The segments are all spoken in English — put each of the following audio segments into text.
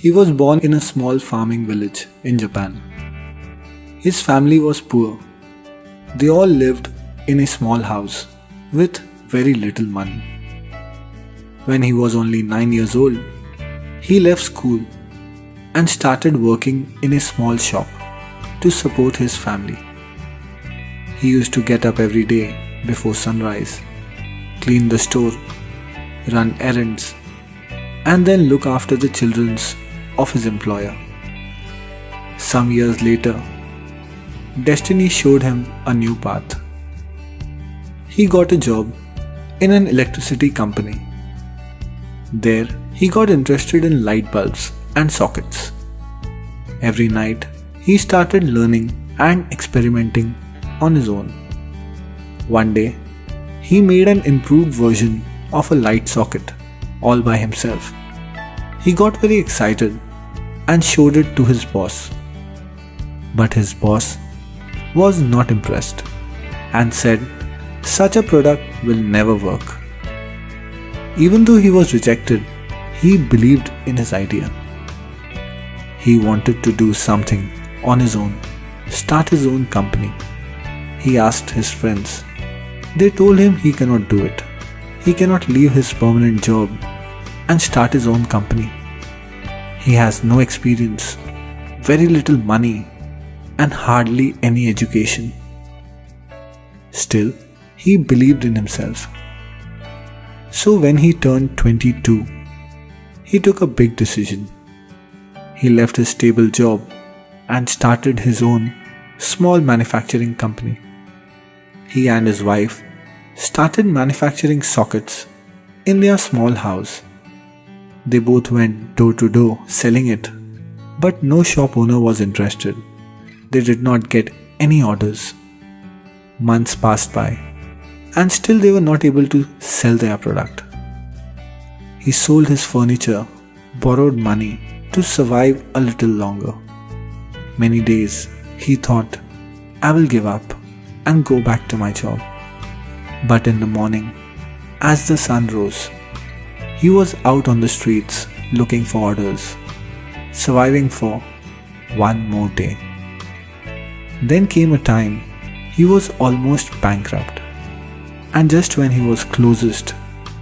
He was born in a small farming village in Japan. His family was poor. They all lived in a small house with very little money. When he was only 9 years old, he left school and started working in a small shop to support his family. He used to get up every day before sunrise, clean the store, run errands, and then look after the children of his employer. Some years later, destiny showed him a new path. He got a job in an electricity company. There, he got interested in light bulbs and sockets. Every night, he started learning and experimenting on his own. One day, he made an improved version of a light socket all by himself. He got very excited and showed it to his boss. But his boss was not impressed and said such a product will never work. Even though he was rejected, he believed in his idea. He wanted to do something on his own, start his own company. He asked his friends. They told him he cannot do it. He cannot leave his permanent job and start his own company. He has no experience, very little money, and hardly any education. Still, he believed in himself. So when he turned 22, he took a big decision. He left his stable job and started his own small manufacturing company. He and his wife started manufacturing sockets in their small house. They both went door to door selling it, but no shop owner was interested. They did not get any orders. Months passed by, and still they were not able to sell their product. He sold his furniture, borrowed money to survive a little longer. Many days he thought, I will give up and go back to my job. But in the morning, as the sun rose, he was out on the streets looking for orders, surviving for one more day. Then came a time he was almost bankrupt, and just when he was closest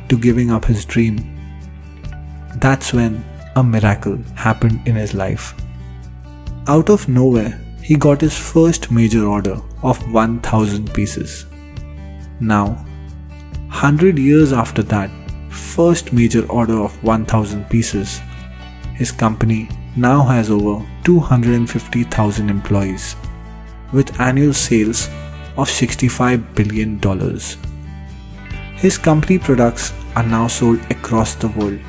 to giving up his dream, that's when a miracle happened in his life. Out of nowhere, he got his first major order of 1,000 pieces. Now, 100 years after that first major order of 1,000 pieces, his company now has over 250,000 employees with annual sales of $65 billion. His company products are now sold across the world.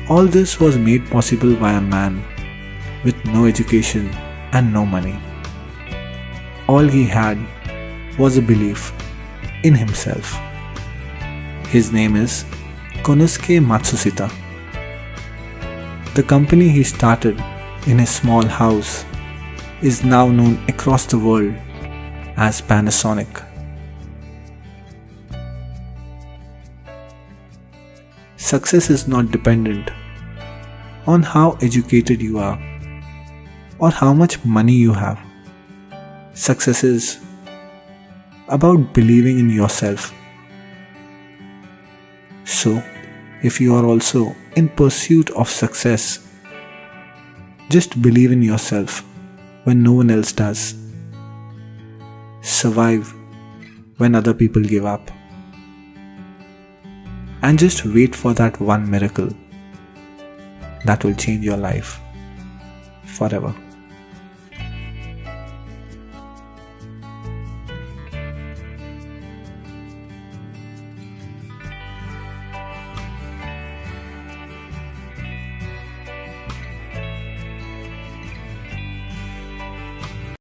All this was made possible by a man with no education and no money. All he had was a belief in himself. His name is Konosuke Matsushita. The company he started in his small house is now known across the world as Panasonic. Success is not dependent on how educated you are or how much money you have. Success is about believing in yourself. So, if you are also in pursuit of success, just believe in yourself when no one else does. Survive when other people give up. And just wait for that one miracle that will change your life forever.